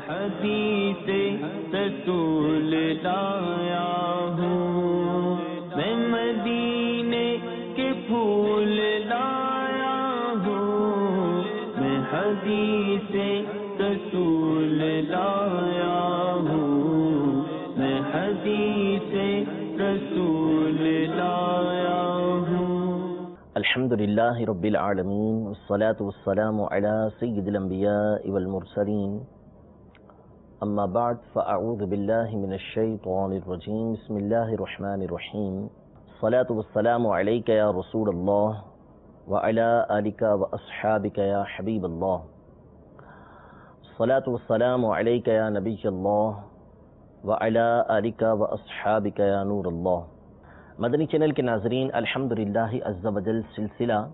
حدیث رسول لایا ہوں، میں مدینے کے پھول لایا ہوں، میں حدیث رسول لایا ہوں، میں حدیث رسول لایا ہوں۔ الحمدللہ رب العالمین، والصلاة والسلام علی سید الانبیاء والمرسلین، اما بعد فاعوذ باللہ من الشیطان الرجیم، بسم اللہ الرحمن الرحیم، الصلاة والسلام علیک یا رسول اللہ وعلی آلک واصحابک یا حبیب اللہ، الصلاة والسلام علیک یا نبی اللہ وعلی آلک واصحابک یا نور اللہ۔ مدنی چینل کے ناظرین، الحمدللہ عز و جل سلسلہ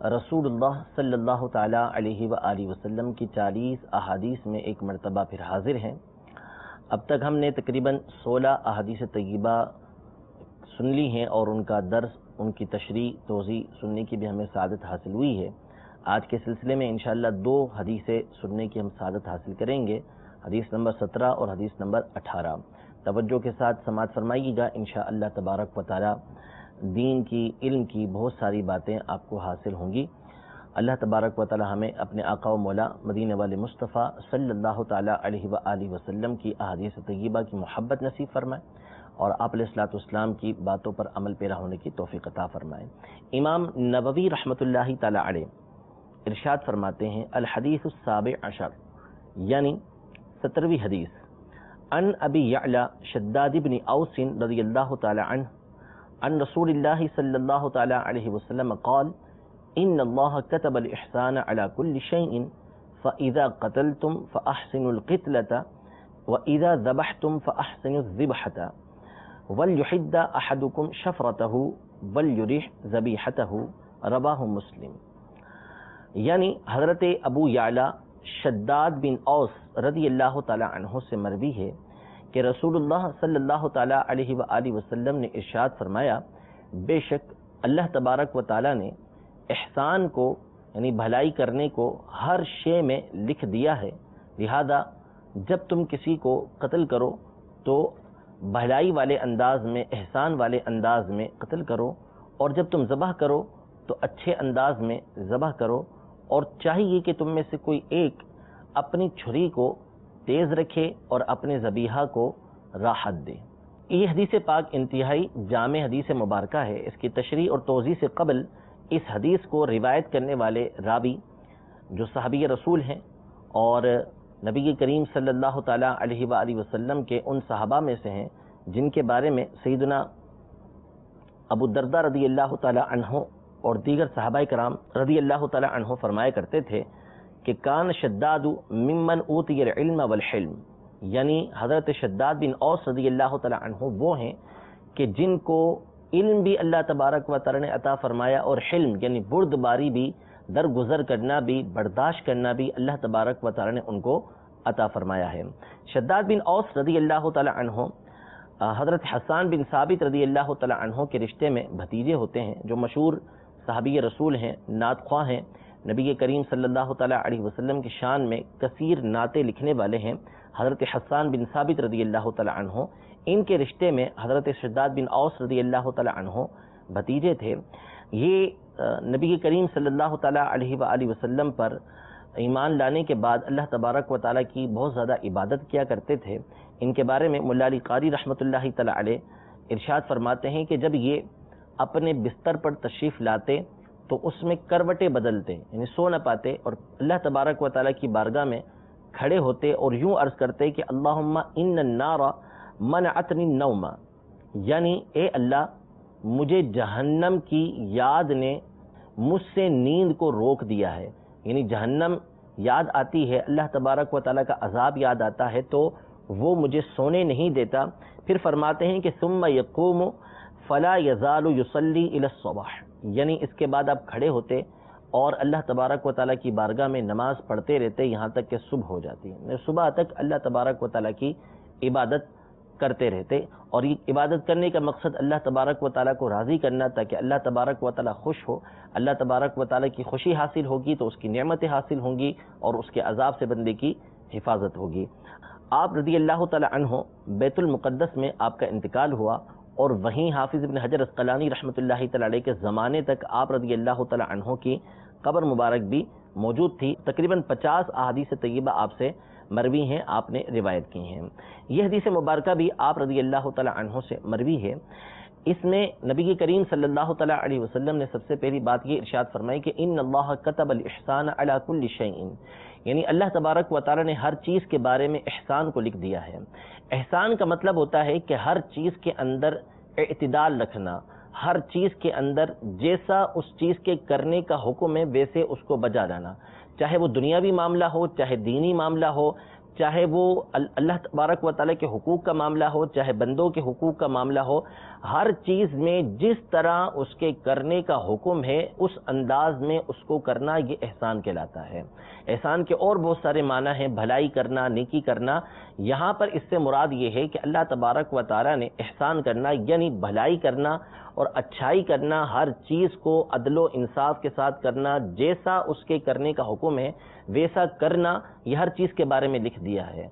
رسول اللہ صلی اللہ تعالیٰ علیہ وآلہ وسلم کی 40 احادیث میں ایک مرتبہ پھر حاضر ہیں۔ اب تک ہم نے تقریباً 16 احادیث طیبہ سن لی ہیں اور ان کا درس، ان کی تشریح توضیح سننے کی بھی ہمیں سعادت حاصل ہوئی ہے۔ آج کے سلسلے میں انشاءاللہ 2 حدیثیں سننے کی ہم سعادت حاصل کریں گے، حدیث نمبر 17 اور حدیث نمبر 18۔ توجہ کے ساتھ سماعت فرمائیے گا، انشاءاللہ تبارک و تعالی دین کی، علم کی بہت ساری باتیں آپ کو حاصل ہوں گی۔ اللہ تبارک و تعالی ہمیں اپنے آقا و مولا مدینہ والے مصطفیٰ صلی اللہ تعالی علیہ وآلہ وسلم کی احادیث طیبہ کی محبت نصیب فرمائے اور آپ علیہ الصلوۃ والسلام کی باتوں پر عمل پیرا ہونے کی توفیق عطا فرمائے۔ امام نووی رحمۃ اللہ تعالی علیہ ارشاد فرماتے ہیں، الحدیث السابع عشر، یعنی 17ویں حدیث، عن ابی یعلا شداد بن اوس رضی اللہ تعالی عنہ عن رسول اللہ صلی اللہ تعالی علیہ وسلم قال ان اللہ كتب الاحسان على كل شيء فاذا قتلتم فاحسنوا القتلة واذا ذبحتم فاحسنوا الذبحة وليحد احدكم شفرته وليرح ذبيحته، رواہ مسلم۔ یعنی حضرت ابو یعلا شداد بن اوس رضی اللہ تعالی عنہ سے مروی ہے کہ رسول اللہ صلی اللہ تعالی علیہ وآلہ وسلم نے ارشاد فرمایا، بے شک اللہ تبارک و تعالی نے احسان کو یعنی بھلائی کرنے کو ہر شے میں لکھ دیا ہے، لہذا جب تم کسی کو قتل کرو تو بھلائی والے انداز میں، احسان والے انداز میں قتل کرو، اور جب تم ذبح کرو تو اچھے انداز میں ذبح کرو، اور چاہیے کہ تم میں سے کوئی ایک اپنی چھری کو تیز رکھے اور اپنے ذبیحہ کو راحت دے۔ یہ حدیث پاک انتہائی جامع حدیث مبارکہ ہے۔ اس کی تشریح اور توضیح سے قبل اس حدیث کو روایت کرنے والے راوی جو صحابی رسول ہیں اور نبی کریم صلی اللہ تعالیٰ علیہ وآلہ وسلم کے ان صحابہ میں سے ہیں جن کے بارے میں سیدنا ابو الدرداء رضی اللہ تعالیٰ عنہ اور دیگر صحابہ کرام رضی اللہ تعالیٰ عنہ فرمایا کرتے تھے کہ کان شداد ممن اوتی العلم والحلم، یعنی حضرت شداد بن اوس رضی اللہ تعالیٰ عنہ وہ ہیں کہ جن کو علم بھی اللہ تبارک و تعالی نے عطا فرمایا اور حلم یعنی بردباری بھی، درگزر کرنا بھی، برداشت کرنا بھی اللہ تبارک و تعالی نے ان کو عطا فرمایا ہے۔ شداد بن اوس رضی اللہ تعالیٰ عنہ حضرت حسان بن ثابت رضی اللہ تعالیٰ عنہ کے رشتے میں بھتیجے ہوتے ہیں، جو مشہور صحابی رسول ہیں، نعت خواں ہیں، نبی کریم صلی اللہ تعالیٰ علیہ وسلم کی شان میں کثیر نعتیں لکھنے والے ہیں۔ حضرت حسان بن ثابت رضی اللہ تعالیٰ عنہ، ان کے رشتے میں حضرت شداد بن اوس رضی اللہ تعالیٰ عنہ بھتیجے تھے۔ یہ نبی کریم صلی اللہ تعالیٰ علیہ وآلہ وسلم پر ایمان لانے کے بعد اللہ تبارک و تعالیٰ کی بہت زیادہ عبادت کیا کرتے تھے۔ ان کے بارے میں مولا علی قاری رحمۃ اللہ تعالیٰ علیہ ارشاد فرماتے ہیں کہ جب یہ اپنے بستر پر تشریف لاتے تو اس میں کروٹیں بدلتے، یعنی سو نہ پاتے، اور اللہ تبارک و تعالیٰ کی بارگاہ میں کھڑے ہوتے اور یوں عرض کرتے کہ اللہم ان النار منعتنی النوم، یعنی اے اللہ مجھے جہنم کی یاد نے مجھ سے نیند کو روک دیا ہے، یعنی جہنم یاد آتی ہے، اللہ تبارک و تعالیٰ کا عذاب یاد آتا ہے تو وہ مجھے سونے نہیں دیتا۔ پھر فرماتے ہیں کہ ثم یقوم فلا یزال یصلی الی الصبح، یعنی اس کے بعد آپ کھڑے ہوتے اور اللہ تبارک و تعالیٰ کی بارگاہ میں نماز پڑھتے رہتے یہاں تک کہ صبح ہو جاتی ہے، صبح تک اللہ تبارک و تعالیٰ کی عبادت کرتے رہتے، اور یہ عبادت کرنے کا مقصد اللہ تبارک و تعالیٰ کو راضی کرنا تاکہ اللہ تبارک و تعالیٰ خوش ہو، اللہ تبارک و تعالیٰ کی خوشی حاصل ہوگی تو اس کی نعمتیں حاصل ہوں گی اور اس کے عذاب سے بندے کی حفاظت ہوگی۔ آپ رضی اللہ تعالی عنہ بیت المقدس میں آپ کا انتقال ہوا، اور وہیں حافظ ابن حجر عسقلانی رحمۃ اللہ تعالی علیہ کے زمانے تک آپ رضی اللہ تعالی عنہ کی قبر مبارک بھی موجود تھی۔ تقریباً 50 احادیث طیبہ آپ سے مروی ہیں، آپ نے روایت کی ہیں۔ یہ حدیث مبارکہ بھی آپ رضی اللہ تعالی عنہ سے مروی ہے۔ اس میں نبی کریم صلی اللہ تعالی علیہ وسلم نے سب سے پہلی بات یہ ارشاد فرمائی کہ ان اللہ کتب الاحسان علی کل شیء، یعنی اللہ تبارک و تعالی نے ہر چیز کے بارے میں احسان کو لکھ دیا ہے۔ احسان کا مطلب ہوتا ہے کہ ہر چیز کے اندر اعتدال رکھنا، ہر چیز کے اندر جیسا اس چیز کے کرنے کا حکم ہے ویسے اس کو بجا لانا، چاہے وہ دنیاوی معاملہ ہو، چاہے دینی معاملہ ہو، چاہے وہ اللہ تبارک و تعالیٰ کے حقوق کا معاملہ ہو، چاہے بندوں کے حقوق کا معاملہ ہو، ہر چیز میں جس طرح اس کے کرنے کا حکم ہے اس انداز میں اس کو کرنا، یہ احسان کہلاتا ہے۔ احسان کے اور بہت سارے معنی ہیں، بھلائی کرنا، نیکی کرنا۔ یہاں پر اس سے مراد یہ ہے کہ اللہ تبارک و تعالیٰ نے احسان کرنا یعنی بھلائی کرنا اور اچھائی کرنا، ہر چیز کو عدل و انصاف کے ساتھ کرنا، جیسا اس کے کرنے کا حکم ہے ویسا کرنا، یہ ہر چیز کے بارے میں لکھ دیا ہے۔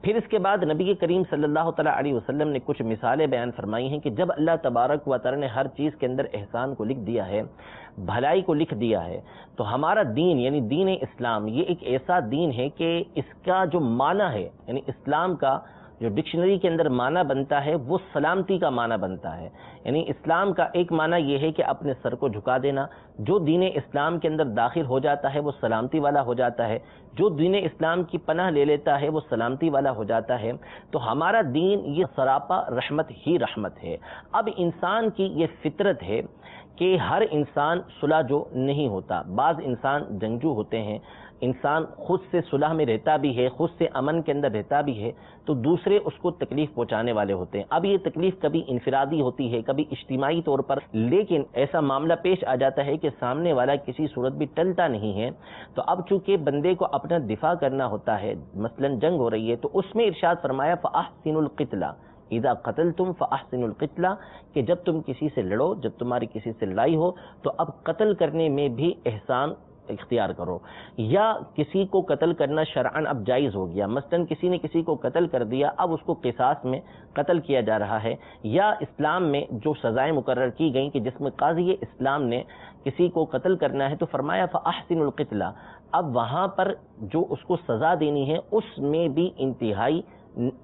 پھر اس کے بعد نبی کریم صلی اللہ تعالیٰ علیہ وسلم نے کچھ مثالیں بیان فرمائی ہیں کہ جب اللہ تبارک و تعالیٰ نے ہر چیز کے اندر احسان کو لکھ دیا ہے، بھلائی کو لکھ دیا ہے، تو ہمارا دین یعنی دین اسلام یہ ایک ایسا دین ہے کہ اس کا جو معنی ہے، یعنی اسلام کا جو ڈکشنری کے اندر معنی بنتا ہے وہ سلامتی کا معنی بنتا ہے۔ یعنی اسلام کا ایک معنی یہ ہے کہ اپنے سر کو جھکا دینا، جو دین اسلام کے اندر داخل ہو جاتا ہے وہ سلامتی والا ہو جاتا ہے، جو دین اسلام کی پناہ لے لیتا ہے وہ سلامتی والا ہو جاتا ہے۔ تو ہمارا دین یہ سراپا رحمت ہی رحمت ہے۔ اب انسان کی یہ فطرت ہے کہ ہر انسان صلح جو نہیں ہوتا، بعض انسان جنگجو ہوتے ہیں، انسان خود سے صلح میں رہتا بھی ہے، خود سے امن کے اندر رہتا بھی ہے، تو دوسرے اس کو تکلیف پہنچانے والے ہوتے ہیں۔ اب یہ تکلیف کبھی انفرادی ہوتی ہے، کبھی اجتماعی طور پر، لیکن ایسا معاملہ پیش آ جاتا ہے کہ سامنے والا کسی صورت بھی ٹلتا نہیں ہے، تو اب چونکہ بندے کو اپنا دفاع کرنا ہوتا ہے، مثلا جنگ ہو رہی ہے، تو اس میں ارشاد فرمایا فَأَحْسِنُوا الْقِتْلَ اذا قتلتم فاحسنوا القتل، کہ جب تم کسی سے لڑو، جب تمہاری کسی سے لڑائی ہو تو اب قتل کرنے میں بھی احسان اختیار کرو۔ یا کسی کو قتل کرنا شرعاً اب جائز ہو گیا، مثلا کسی نے کسی کو قتل کر دیا، اب اس کو قصاص میں قتل کیا جا رہا ہے۔ یا اسلام میں جو سزائیں مقرر کی گئیں کہ جس میں قاضی اسلام نے کسی کو قتل کرنا ہے تو فرمایا فاحسنوا القتل، اب وہاں پر جو اس کو سزا دینی ہے اس میں بھی انتہائی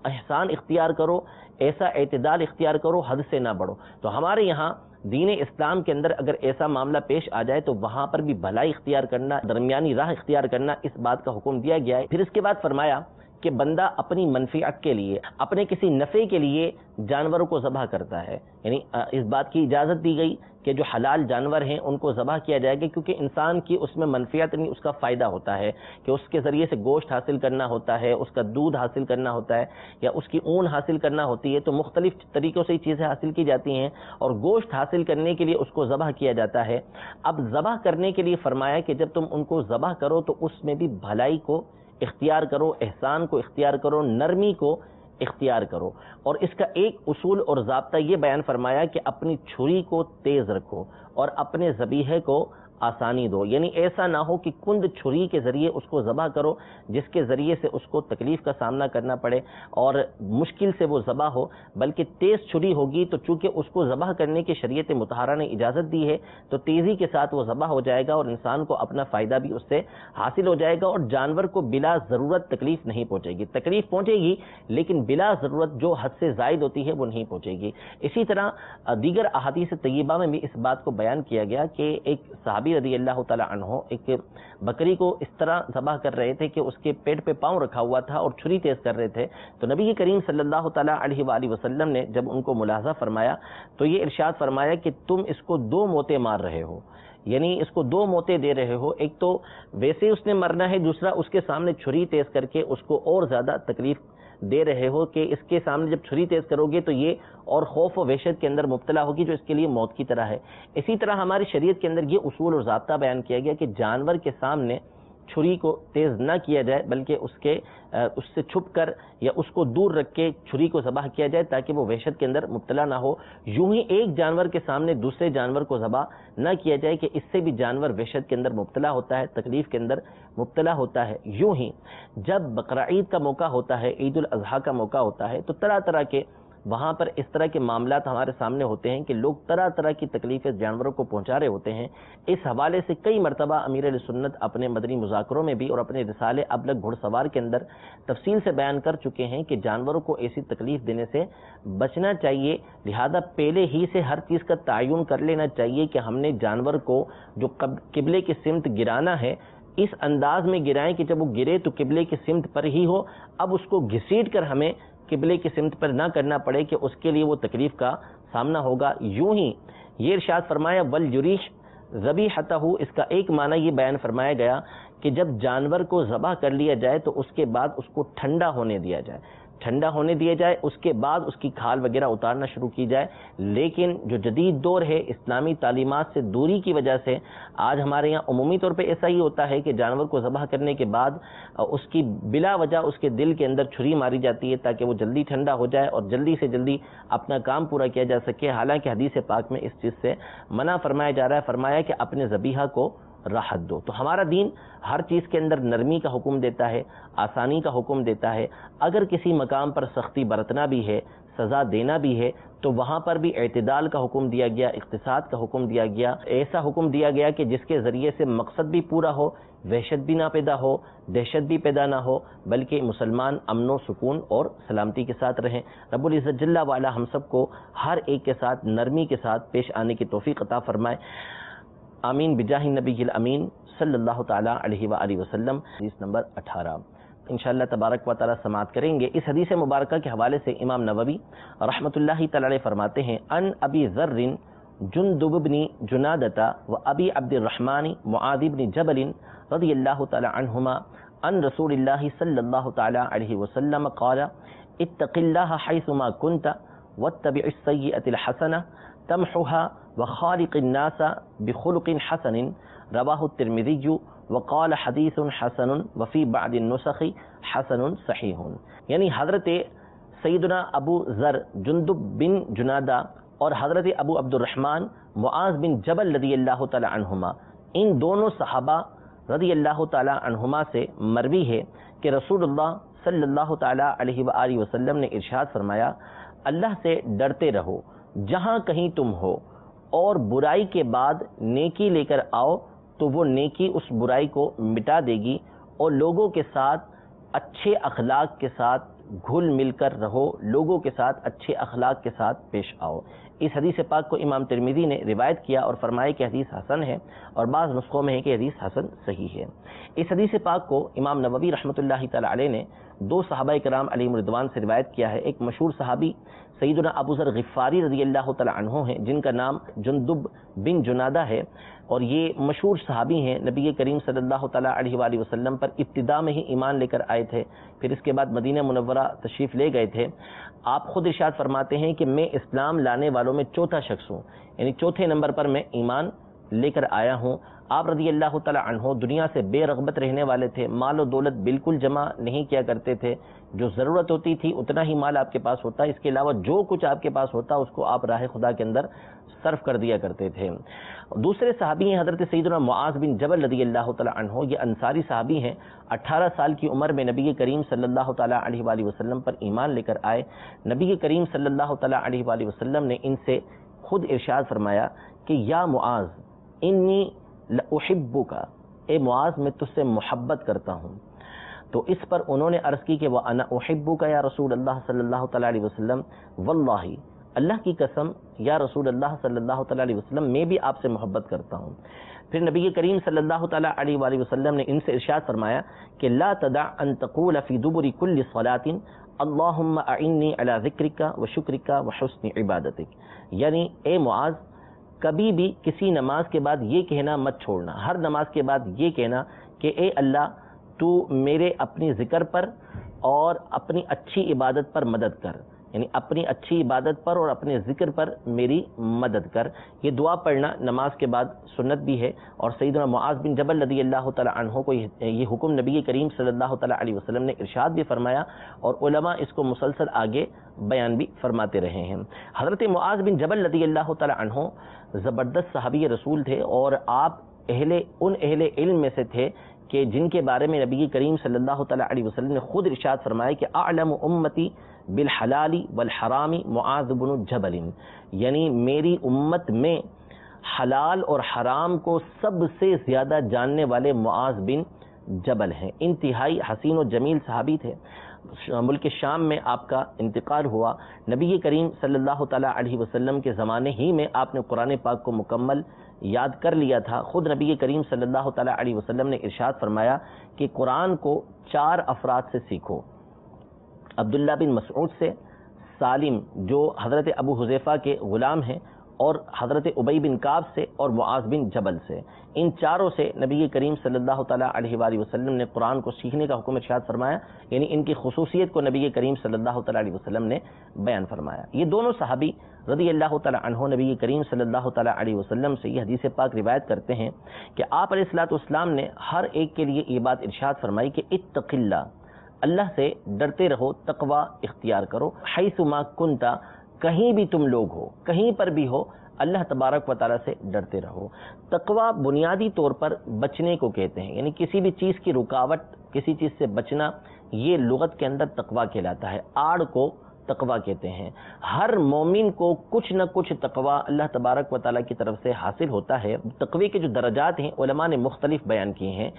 احسان اختیار کرو، ایسا اعتدال اختیار کرو، حد سے نہ بڑھو۔ تو ہمارے یہاں دین اسلام کے اندر اگر ایسا معاملہ پیش آ جائے تو وہاں پر بھی بھلائی اختیار کرنا، درمیانی راہ اختیار کرنا، اس بات کا حکم دیا گیا ہے۔ پھر اس کے بعد فرمایا کہ بندہ اپنی منفعت کے لیے، اپنے کسی نفع کے لیے جانوروں کو ذبح کرتا ہے، یعنی اس بات کی اجازت دی گئی کہ جو حلال جانور ہیں ان کو ذبح کیا جائے گا، کیونکہ انسان کی اس میں منفعت نہیں، اس کا فائدہ ہوتا ہے کہ اس کے ذریعے سے گوشت حاصل کرنا ہوتا ہے، اس کا دودھ حاصل کرنا ہوتا ہے، یا اس کی اون حاصل کرنا ہوتی ہے، تو مختلف طریقوں سے چیزیں حاصل کی جاتی ہیں اور گوشت حاصل کرنے کے لیے اس کو ذبح کیا جاتا ہے۔ اب ذبح کرنے کے لیے فرمایا کہ جب تم ان کو ذبح کرو تو اس میں بھی بھلائی کو اختیار کرو، احسان کو اختیار کرو، نرمی کو اختیار کرو۔ اور اس کا ایک اصول اور ضابطہ یہ بیان فرمایا کہ اپنی چھری کو تیز رکھو اور اپنے ذبیحے کو آسانی دو، یعنی ایسا نہ ہو کہ کند چھری کے ذریعے اس کو ذبح کرو جس کے ذریعے سے اس کو تکلیف کا سامنا کرنا پڑے اور مشکل سے وہ ذبح ہو، بلکہ تیز چھری ہوگی تو چونکہ اس کو ذبح کرنے کی شریعت مطہرہ نے اجازت دی ہے تو تیزی کے ساتھ وہ ذبح ہو جائے گا اور انسان کو اپنا فائدہ بھی اس سے حاصل ہو جائے گا، اور جانور کو بلا ضرورت تکلیف نہیں پہنچے گی، تکلیف پہنچے گی لیکن بلا ضرورت جو حد سے زائد ہوتی ہے وہ نہیں پہنچے گی۔ اسی طرح دیگر احادیث طیبہ میں بھی اس بات کو بیان کیا گیا کہ ایک صحابی رضی اللہ تعالی عنہ ایک بکری کو اس طرح ذبح کر رہے تھے کہ اس کے پیٹ پہ پاؤں رکھا ہوا تھا اور چھری تیز کر رہے تھے، تو نبی کریم صلی اللہ تعالی علیہ وآلہ وسلم نے جب ان کو ملاحظہ فرمایا تو یہ ارشاد فرمایا کہ تم اس کو دو موتیں مار رہے ہو، یعنی اس کو دو موتیں دے رہے ہو، ایک تو ویسے اس نے مرنا ہے، دوسرا اس کے سامنے چھری تیز کر کے اس کو اور زیادہ تکلیف دے رہے ہو کہ اس کے سامنے جب چھری تیز کرو گے تو یہ اور خوف و وحشت کے اندر مبتلا ہوگی جو اس کے لیے موت کی طرح ہے۔ اسی طرح ہماری شریعت کے اندر یہ اصول اور ضابطہ بیان کیا گیا کہ جانور کے سامنے چھری کو تیز نہ کیا جائے بلکہ اس سے چھپ کر یا اس کو دور رکھ کے چھری کو ذبح کیا جائے تاکہ وہ وحشت کے اندر مبتلا نہ ہو۔ یوں ہی ایک جانور کے سامنے دوسرے جانور کو ذبح نہ کیا جائے کہ اس سے بھی جانور وحشت کے اندر مبتلا ہوتا ہے، تکلیف کے اندر مبتلا ہوتا ہے۔ یوں ہی جب بقرعید کا موقع ہوتا ہے، عید الاضحیٰ کا موقع ہوتا ہے، تو طرح طرح کے وہاں پر اس طرح کے معاملات ہمارے سامنے ہوتے ہیں کہ لوگ طرح طرح کی تکلیفیں جانوروں کو پہنچا رہے ہوتے ہیں۔ اس حوالے سے کئی مرتبہ امیر اہل سنت اپنے مدنی مذاکروں میں بھی اور اپنے رسالے ابلغ گھڑ سوار کے اندر تفصیل سے بیان کر چکے ہیں کہ جانوروں کو ایسی تکلیف دینے سے بچنا چاہیے، لہذا پہلے ہی سے ہر چیز کا تعین کر لینا چاہیے کہ ہم نے جانور کو جو قبلے کی سمت گرانا ہے اس انداز میں گرائیں کہ جب وہ گرے تو قبلے کی سمت پر ہی ہو۔ اب اس کو گھسیٹ کر ہمیں قبلے کی سمت پر نہ کرنا پڑے کہ اس کے لیے وہ تکلیف کا سامنا ہوگا۔ یوں ہی یہ ارشاد فرمایا وَلْيُرِيحْ ذَبِيحَتَهُ، اس کا ایک معنی یہ بیان فرمایا گیا کہ جب جانور کو ذبح کر لیا جائے تو اس کے بعد اس کو ٹھنڈا ہونے دیا جائے، ٹھنڈا ہونے دیا جائے، اس کے بعد اس کی کھال وغیرہ اتارنا شروع کی جائے۔ لیکن جو جدید دور ہے، اسلامی تعلیمات سے دوری کی وجہ سے آج ہمارے یہاں عمومی طور پہ ایسا ہی ہوتا ہے کہ جانور کو ذبح کرنے کے بعد اس کی بلا وجہ اس کے دل کے اندر چھری ماری جاتی ہے تاکہ وہ جلدی ٹھنڈا ہو جائے اور جلدی سے جلدی اپنا کام پورا کیا جا سکے، حالانکہ حدیث پاک میں اس چیز سے منع فرمایا جا رہا ہے، فرمایا کہ اپنے ذبیحہ کو راحت دو۔ تو ہمارا دین ہر چیز کے اندر نرمی کا حکم دیتا ہے، آسانی کا حکم دیتا ہے۔ اگر کسی مقام پر سختی برتنا بھی ہے، سزا دینا بھی ہے، تو وہاں پر بھی اعتدال کا حکم دیا گیا، اقتصاد کا حکم دیا گیا، ایسا حکم دیا گیا کہ جس کے ذریعے سے مقصد بھی پورا ہو، وحشت بھی نہ پیدا ہو، دہشت بھی پیدا نہ ہو، بلکہ مسلمان امن و سکون اور سلامتی کے ساتھ رہیں۔ رب العزت جل وعلا ہم سب کو ہر ایک کے ساتھ نرمی کے ساتھ پیش آنے کی توفیق عطا فرمائے، آمین بجاہ نبی الامین صلی اللہ تعالی علیہ وآلہ وسلم۔ حدیث نمبر 18 انشاءاللہ تبارک و تعالی سماعت کریں گے۔ اس حدیث مبارکہ کے حوالے سے امام نووی رحمۃ اللہ تعالی علیہ فرماتے ہیں ان ابی ذر جندب بن جنادہ و ابی عبد الرحمن معاذ بن جبل رضی اللہ تعالی عنہما ان رسول اللہ صلی اللہ تعالی علیہ وسلم قال اتق اللہ حیثما کنت واتبع السیئۃ الحسنہ تمحها وخالق الناس بخلق حسن رواہ الترمذی وقال حدیث حسن وفی بعض النسخ حسن صحیح۔ یعنی حضرت سیدنا ابو ذر جندب بن جنادہ اور حضرت ابو عبد الرحمن معاذ بن جبل رضی اللہ تعالی عنہما، ان دونوں صحابہ رضی اللہ تعالی عنہما سے مروی ہے کہ رسول اللہ صلی اللہ تعالی علیہ وآلہ وسلم نے ارشاد فرمایا اللہ سے ڈرتے رہو جہاں کہیں تم ہو، اور برائی کے بعد نیکی لے کر آؤ تو وہ نیکی اس برائی کو مٹا دے گی، اور لوگوں کے ساتھ اچھے اخلاق کے ساتھ گھل مل کر رہو، لوگوں کے ساتھ اچھے اخلاق کے ساتھ پیش آؤ۔ اس حدیث پاک کو امام ترمذی نے روایت کیا اور فرمایا کہ حدیث حسن ہے، اور بعض نسخوں میں ہے کہ حدیث حسن صحیح ہے۔ اس حدیث پاک کو امام نووی رحمۃ اللہ تعالی علیہ نے دو صحابہ کرام علیہم رضوان سے روایت کیا ہے۔ ایک مشہور صحابی سیدنا ابو ذر غفاری رضی اللہ تعالی عنہ ہیں، جن کا نام جندب بن جنادہ ہے، اور یہ مشہور صحابی ہیں، نبی کریم صلی اللہ تعالی علیہ وآلہ وسلم پر ابتدا میں ہی ایمان لے کر آئے تھے، پھر اس کے بعد مدینہ منورہ تشریف لے گئے تھے۔ آپ خود ارشاد فرماتے ہیں کہ میں اسلام لانے والوں میں چوتھا شخص ہوں، یعنی چوتھے نمبر پر میں ایمان لے کر آیا ہوں۔ آپ رضی اللہ تعالی عنہ دنیا سے بے رغبت رہنے والے تھے، مال و دولت بالکل جمع نہیں کیا کرتے تھے، جو ضرورت ہوتی تھی اتنا ہی مال آپ کے پاس ہوتا، اس کے علاوہ جو کچھ آپ کے پاس ہوتا اس کو آپ راہ خدا کے اندر صرف کر دیا کرتے تھے۔ دوسرے صحابی ہیں حضرت سیدنا معاذ بن جبل رضی اللہ تعالی عنہ، یہ انصاری صحابی ہیں، 18 سال کی عمر میں نبی کریم صلی اللہ تعالی علیہ وآلہ وسلم پر ایمان لے کر آئے۔ نبی کریم صلی اللہ تعالی علیہ وآلہ وسلم نے ان سے خود ارشاد فرمایا کہ یا معاذ انی لأحبک، اے معاذ میں تجھ سے محبت کرتا ہوں۔ تو اس پر انہوں نے عرض کی کہ وَأَنَا أُحِبُّكَ یا رسول اللہ صلی اللہ تعالی علیہ وسلم، واللہ اللہ کی قسم یا رسول اللہ صلی اللہ تعالی علیہ وسلم میں بھی آپ سے محبت کرتا ہوں۔ پھر نبی کریم صلی اللہ تعالی علیہ وآلہ وسلم نے ان سے ارشاد فرمایا کہ لا تدع ان تقول فی دبر کل صلاۃ اللہم اعنی علی ذکرک وشکرک وحسن عبادتک، یعنی اے معاذ کبھی بھی کسی نماز کے بعد یہ کہنا مت چھوڑنا، ہر نماز کے بعد یہ کہنا کہ اے اللہ تو میرے اپنی ذکر پر اور اپنی اچھی عبادت پر مدد کر، یعنی اپنی اچھی عبادت پر اور اپنے ذکر پر میری مدد کر. یہ دعا پڑھنا نماز کے بعد سنت بھی ہے، اور سیدنا معاذ بن جبل رضی اللہ تعالی عنہ کو یہ حکم نبی کریم صلی اللہ تعالی علیہ وسلم نے ارشاد بھی فرمایا، اور علماء اس کو مسلسل آگے بیان بھی فرماتے رہے ہیں. حضرت معاذ بن جبل رضی اللہ تعالی عنہ زبردست صحابی رسول تھے، اور آپ ان اہل علم میں سے تھے کہ جن کے بارے میں نبی کریم صلی اللہ تعالی علیہ وسلم نے خود ارشاد فرمایا کہ اعلم امتی بالحلال والحرام معاذ بن جبل، یعنی میری امت میں حلال اور حرام کو سب سے زیادہ جاننے والے معاذ بن جبل ہیں. انتہائی حسین و جمیل صحابی تھے. ملک شام میں آپ کا انتقال ہوا. نبی کریم صلی اللہ تعالی علیہ وسلم کے زمانے ہی میں آپ نے قرآن پاک کو مکمل یاد کر لیا تھا. خود نبی کریم صلی اللہ تعالی علیہ وسلم نے ارشاد فرمایا کہ قرآن کو 4 افراد سے سیکھو. عبداللہ بن مسعود سے، سالم جو حضرت ابو حذیفہ کے غلام ہیں، اور حضرت ابی بن کعب سے، اور معاذ بن جبل سے. ان چاروں سے نبی کریم صلی اللہ تعالی علیہ وآلہ وسلم نے قرآن کو سیکھنے کا حکم ارشاد فرمایا، یعنی ان کی خصوصیت کو نبی کریم صلی اللہ تعالی علیہ وسلم نے بیان فرمایا. یہ دونوں صحابی رضی اللہ تعالی عنہ نبی کریم صلی اللہ تعالی علیہ وسلم سے یہ حدیث پاک روایت کرتے ہیں کہ آپ علیہ الصلوۃ والسلام نے ہر ایک کے لیے یہ بات ارشاد فرمائی کہ اتق اللہ، اللہ سے ڈرتے رہو، تقوی اختیار کرو. حیث ما کنت، کہیں بھی تم لوگ ہو، کہیں پر بھی ہو، اللہ تبارک و تعالیٰ سے ڈرتے رہو. تقوی بنیادی طور پر بچنے کو کہتے ہیں، یعنی کسی بھی چیز کی رکاوٹ، کسی چیز سے بچنا، یہ لغت کے اندر تقوی کہلاتا ہے. آڑ کو تقوی کہتے ہیں. ہر مومن کو کچھ نہ کچھ تقوی اللہ تبارک و تعالیٰ کی طرف سے حاصل ہوتا ہے. تقوی کے جو درجات ہیں علماء نے مختلف بیان کیے ہیں.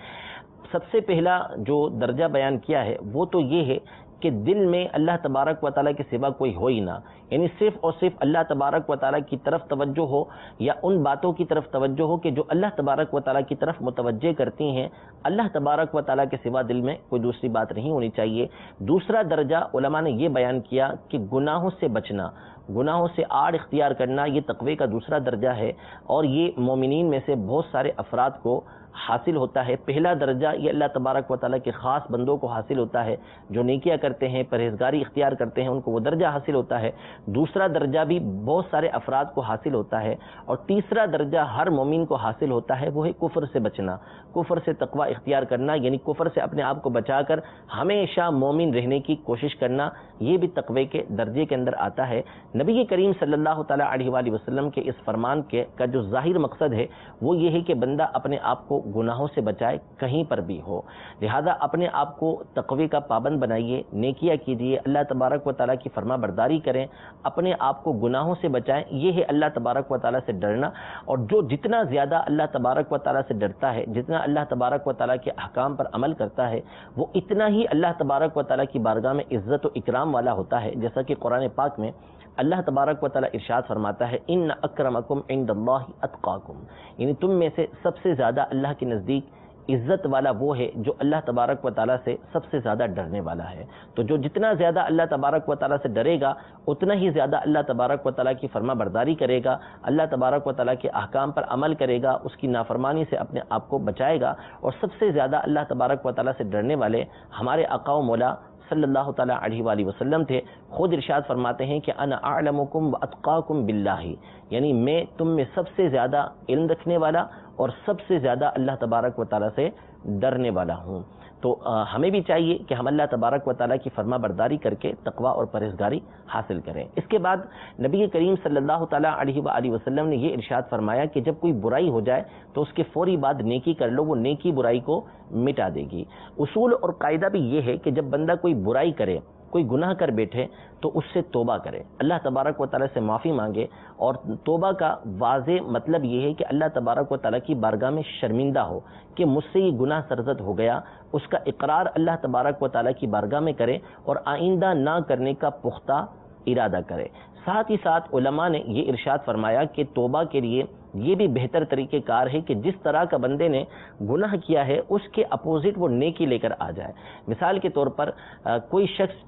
سب سے پہلا جو درجہ بیان کیا ہے وہ تو یہ ہے کہ دل میں اللہ تبارک و تعالیٰ کے سوا کوئی ہو ہی نہ، یعنی صرف اور صرف اللہ تبارک و تعالیٰ کی طرف توجہ ہو، یا ان باتوں کی طرف توجہ ہو کہ جو اللہ تبارک و تعالیٰ کی طرف متوجہ کرتی ہیں. اللہ تبارک و تعالیٰ کے سوا دل میں کوئی دوسری بات نہیں ہونی چاہیے. دوسرا درجہ علماء نے یہ بیان کیا کہ گناہوں سے بچنا، گناہوں سے آڑ اختیار کرنا، یہ تقوی کا دوسرا درجہ ہے، اور یہ مومنین میں سے بہت سارے افراد کو حاصل ہوتا ہے. پہلا درجہ یہ اللہ تبارک و تعالیٰ کے خاص بندوں کو حاصل ہوتا ہے، جو نیکیاں کرتے ہیں، پرہیزگاری اختیار کرتے ہیں، ان کو وہ درجہ حاصل ہوتا ہے. دوسرا درجہ بھی بہت سارے افراد کو حاصل ہوتا ہے. اور تیسرا درجہ ہر مومن کو حاصل ہوتا ہے، وہ ہے کفر سے بچنا، کفر سے تقوی اختیار کرنا، یعنی کفر سے اپنے آپ کو بچا کر ہمیشہ مومن رہنے کی کوشش کرنا. یہ بھی تقوی کے درجے کے اندر آتا ہے. نبی کریم صلی اللہ تعالی علیہ وآلہ وسلم کے اس فرمان کا جو ظاہر مقصد ہے وہ یہ ہے کہ بندہ اپنے آپ کو گناہوں سے بچائے، کہیں پر بھی ہو. لہذا اپنے آپ کو تقوی کا پابند بنائیے، نیکیاں کیجیے، اللہ تبارک و تعالیٰ کی فرما برداری کریں، اپنے آپ کو گناہوں سے بچائیں. یہ ہے اللہ تبارک و تعالیٰ سے ڈرنا. اور جو جتنا زیادہ اللہ تبارک و تعالیٰ سے ڈرتا ہے، جتنا اللہ تبارک و تعالیٰ کے احکام پر عمل کرتا ہے، وہ اتنا ہی اللہ تبارک و تعالیٰ کی بارگاہ میں عزت و اکرام والا ہوتا ہے. جیسا کہ قرآن پاک میں اللہ تبارک و تعالیٰ ارشاد فرماتا ہے ان اکرمکم عند اللہ اتقاکم، یعنی تم میں سے سب سے زیادہ اللہ کے نزدیک عزت والا وہ ہے جو اللہ تبارک و تعالیٰ سے سب سے زیادہ ڈرنے والا ہے. تو جو جتنا زیادہ اللہ تبارک و تعالیٰ سے ڈرے گا اتنا ہی زیادہ اللہ تبارک و تعالیٰ کی فرما برداری کرے گا، اللہ تبارک و تعالیٰ کے احکام پر عمل کرے گا، اس کی نافرمانی سے اپنے آپ کو بچائے گا. اور سب سے زیادہ اللہ تبارک و تعالیٰ سے ڈرنے والے ہمارے آقا و مولا صلی اللہ تعالیٰ علیہ وآلہ وسلم تھے. خود ارشاد فرماتے ہیں کہ انا اعلمکم واتقاکم باللہ، یعنی میں تم میں سب سے زیادہ علم رکھنے والا اور سب سے زیادہ اللہ تبارک و تعالیٰ سے ڈرنے والا ہوں. تو ہمیں بھی چاہیے کہ ہم اللہ تبارک و تعالیٰ کی فرما برداری کر کے تقوی اور پرہیزگاری حاصل کریں. اس کے بعد نبی کریم صلی اللہ تعالیٰ علیہ وآلہ وسلم نے یہ ارشاد فرمایا کہ جب کوئی برائی ہو جائے تو اس کے فوری بعد نیکی کر لو، وہ نیکی برائی کو مٹا دے گی. اصول اور قاعدہ بھی یہ ہے کہ جب بندہ کوئی برائی کرے، کوئی گناہ کر بیٹھے تو اس سے توبہ کرے، اللہ تبارک و تعالیٰ سے معافی مانگے. اور توبہ کا واضح مطلب یہ ہے کہ اللہ تبارک و تعالیٰ کی بارگاہ میں شرمندہ ہو کہ مجھ سے یہ گناہ سرزد ہو گیا، اس کا اقرار اللہ تبارک و تعالیٰ کی بارگاہ میں کرے اور آئندہ نہ کرنے کا پختہ ارادہ کرے. ساتھ ہی ساتھ علماء نے یہ ارشاد فرمایا کہ توبہ کے لیے یہ بھی بہتر طریقہ کار ہے کہ جس طرح کا بندے نے گناہ کیا ہے اس کے اپوزٹ وہ نیکی لے کر آ جائے. مثال کے طور پر کوئی شخص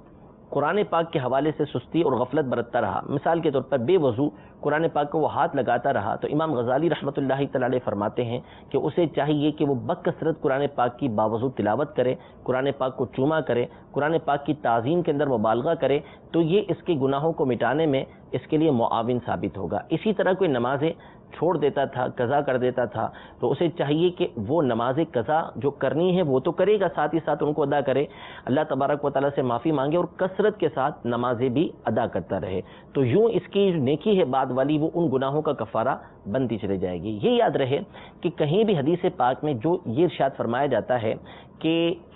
قرآن پاک کے حوالے سے سستی اور غفلت برتتا رہا، مثال کے طور پر بے وضو قرآن پاک کو وہ ہاتھ لگاتا رہا، تو امام غزالی رحمۃ اللہ تعالی علیہ فرماتے ہیں کہ اسے چاہیے کہ وہ بکثرت قرآن پاک کی باوضو تلاوت کرے، قرآن پاک کو چوما کرے، قرآن پاک کی تعظیم کے اندر مبالغہ کرے، تو یہ اس کے گناہوں کو مٹانے میں اس کے لیے معاون ثابت ہوگا۔ اسی طرح کوئی نمازیں چھوڑ دیتا تھا، قضا کر دیتا تھا، تو اسے چاہیے کہ وہ نماز قضا جو کرنی ہے وہ تو کرے گا، ساتھ ہی ساتھ ان کو ادا کرے، اللہ تبارک و تعالیٰ سے معافی مانگے اور کثرت کے ساتھ نمازیں بھی ادا کرتا رہے، تو یوں اس کی جو نیکی ہے بعد والی وہ ان گناہوں کا کفارہ بنتی چلی جائے گی۔ یہ یاد رہے کہ کہیں بھی حدیث پاک میں جو یہ ارشاد فرمایا جاتا ہے کہ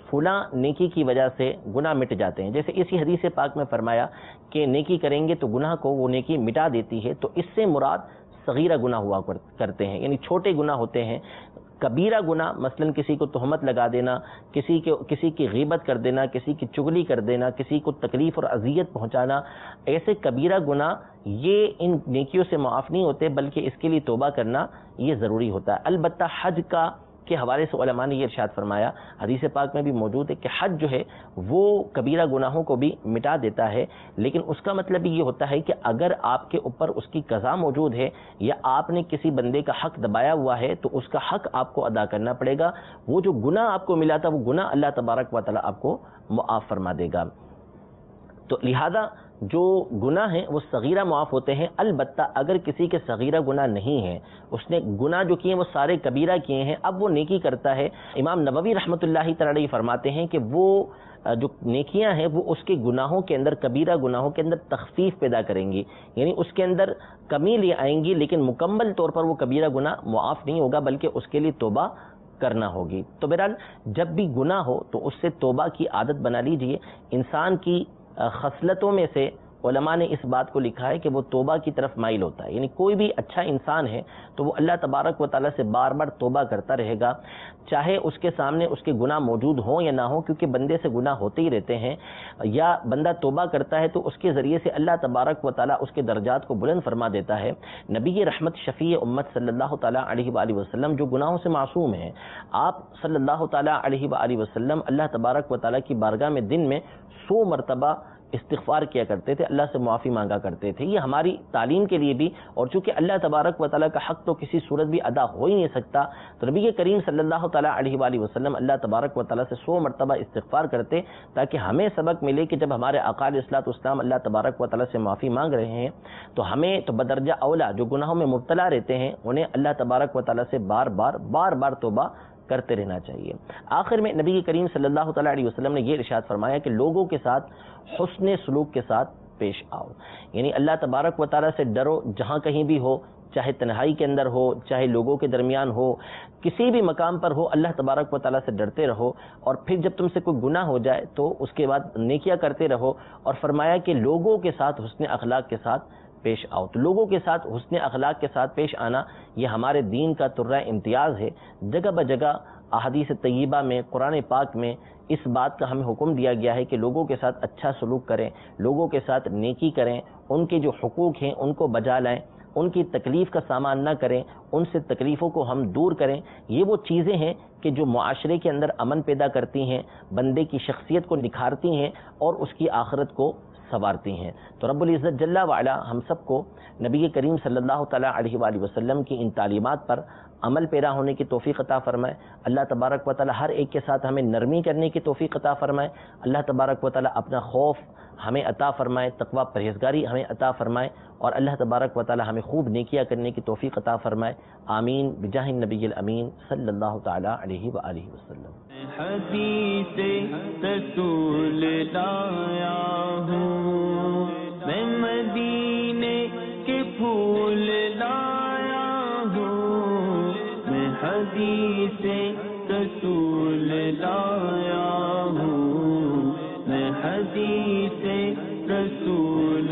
فلاں نیکی کی وجہ سے گناہ مٹ جاتے ہیں، جیسے اسی حدیث پاک میں فرمایا کہ نیکی کریں گے تو گناہ کو وہ نیکی مٹا دیتی ہے، تو اس سے مراد صغیرہ گناہ ہوا کرتے ہیں، یعنی چھوٹے گناہ ہوتے ہیں۔ کبیرہ گناہ مثلا کسی کو تہمت لگا دینا، کسی کی غیبت کر دینا، کسی کی چغلی کر دینا، کسی کو تکلیف اور اذیت پہنچانا، ایسے کبیرہ گناہ یہ ان نیکیوں سے معاف نہیں ہوتے، بلکہ اس کے لیے توبہ کرنا یہ ضروری ہوتا ہے۔ البتہ حج کا کے حوالے سے علماء نے یہ ارشاد فرمایا، حدیث پاک میں بھی موجود ہے کہ حج جو ہے وہ کبیرہ گناہوں کو بھی مٹا دیتا ہے، لیکن اس کا مطلب یہ ہوتا ہے کہ اگر آپ کے اوپر اس کی قضا موجود ہے یا آپ نے کسی بندے کا حق دبایا ہوا ہے تو اس کا حق آپ کو ادا کرنا پڑے گا، وہ جو گناہ آپ کو ملا تھا وہ گناہ اللہ تبارک و تعالیٰ آپ کو معاف فرما دے گا۔ تو لہذا جو گناہ ہیں وہ صغیرہ معاف ہوتے ہیں، البتہ اگر کسی کے صغیرہ گناہ نہیں ہیں، اس نے گناہ جو کیے وہ سارے کبیرہ کیے ہیں، اب وہ نیکی کرتا ہے، امام نووی رحمۃ اللہ تعالی علیہ فرماتے ہیں کہ وہ جو نیکیاں ہیں وہ اس کے گناہوں کے اندر، کبیرہ گناہوں کے اندر تخفیف پیدا کریں گی، یعنی اس کے اندر کمی لے آئیں گی، لیکن مکمل طور پر وہ کبیرہ گناہ معاف نہیں ہوگا، بلکہ اس کے لیے توبہ کرنا ہوگی۔ تو بہرحال جب بھی گناہ ہو تو اس سے توبہ کی عادت بنا لیجئے۔ انسان کی خصلتوں میں سے علماء نے اس بات کو لکھا ہے کہ وہ توبہ کی طرف مائل ہوتا ہے، یعنی کوئی بھی اچھا انسان ہے تو وہ اللہ تبارک و تعالیٰ سے بار بار توبہ کرتا رہے گا، چاہے اس کے سامنے اس کے گناہ موجود ہوں یا نہ ہوں، کیونکہ بندے سے گناہ ہوتے ہی رہتے ہیں، یا بندہ توبہ کرتا ہے تو اس کے ذریعے سے اللہ تبارک و تعالیٰ اس کے درجات کو بلند فرما دیتا ہے۔ نبی رحمت شفیع امت صلی اللہ تعالیٰ علیہ وآلہ وسلم جو گناہوں سے معصوم ہیں، آپ صلی اللہ تعالیٰ علیہ وآلہ وسلم اللہ تبارک و تعالیٰ کی بارگاہ میں دن میں 100 مرتبہ استغفار کیا کرتے تھے، اللہ سے معافی مانگا کرتے تھے۔ یہ ہماری تعلیم کے لیے بھی، اور چونکہ اللہ تبارک و تعالیٰ کا حق تو کسی صورت بھی ادا ہو ہی نہیں سکتا، تو نبی کریم صلی اللہ تعالیٰ علیہ وآلہ وسلم اللہ تبارک و تعالیٰ سے 100 مرتبہ استغفار کرتے، تاکہ ہمیں سبق ملے کہ جب ہمارے آقا علیہ الصلوۃ والسلام اللہ تبارک و تعالیٰ سے معافی مانگ رہے ہیں تو ہمیں تو بدرجہ اولا جو گناہوں میں مبتلا رہتے ہیں انہیں اللہ تبارک و تعالیٰ سے بار بار توبہ کرتے رہنا چاہیے۔ آخر میں نبی کریم صلی اللہ تعالیٰ علیہ وسلم نے یہ ارشاد فرمایا کہ لوگوں کے ساتھ حسن سلوک کے ساتھ پیش آؤ، یعنی اللہ تبارک و تعالیٰ سے ڈرو، جہاں کہیں بھی ہو، چاہے تنہائی کے اندر ہو، چاہے لوگوں کے درمیان ہو، کسی بھی مقام پر ہو، اللہ تبارک و تعالیٰ سے ڈرتے رہو، اور پھر جب تم سے کوئی گناہ ہو جائے تو اس کے بعد نیکیاں کرتے رہو، اور فرمایا کہ لوگوں کے ساتھ حسن اخلاق کے ساتھ پیش آؤ۔ تو لوگوں کے ساتھ حسن اخلاق کے ساتھ پیش آنا یہ ہمارے دین کا ترہ امتیاز ہے۔ جگہ بجگہ احادیث طیبہ میں، قرآن پاک میں اس بات کا ہمیں حکم دیا گیا ہے کہ لوگوں کے ساتھ اچھا سلوک کریں، لوگوں کے ساتھ نیکی کریں، ان کے جو حقوق ہیں ان کو بجا لائیں، ان کی تکلیف کا سامان نہ کریں، ان سے تکلیفوں کو ہم دور کریں۔ یہ وہ چیزیں ہیں کہ جو معاشرے کے اندر امن پیدا کرتی ہیں، بندے کی شخصیت کو نکھارتی ہیں اور اس کی آخرت کو سنوارتی ہیں۔ تو رب العزت جل وعلا ہم سب کو نبی کریم صلی اللہ تعالیٰ علیہ وآلہ وسلم کی ان تعلیمات پر عمل پیرا ہونے کی توفیق عطا فرمائے۔ اللہ تبارک و تعالیٰ ہر ایک کے ساتھ ہمیں نرمی کرنے کی توفیق عطا فرمائے۔ اللہ تبارک و تعالیٰ اپنا خوف ہمیں عطا فرمائے، تقوی پرہیزگاری ہمیں عطا فرمائے، اور اللہ تبارک و تعالیٰ ہمیں خوب نیکیاں کرنے کی توفیق عطا فرمائے۔ آمین بجاہ النبی الامین صلی اللہ تعالیٰ علیہ وآلہ وسلم۔ حدیث رسول لایا ہوں، میں مدینے کے پھول لایا ہوں، میں حدیث رسول لایا ہوں، میں حدیث رسول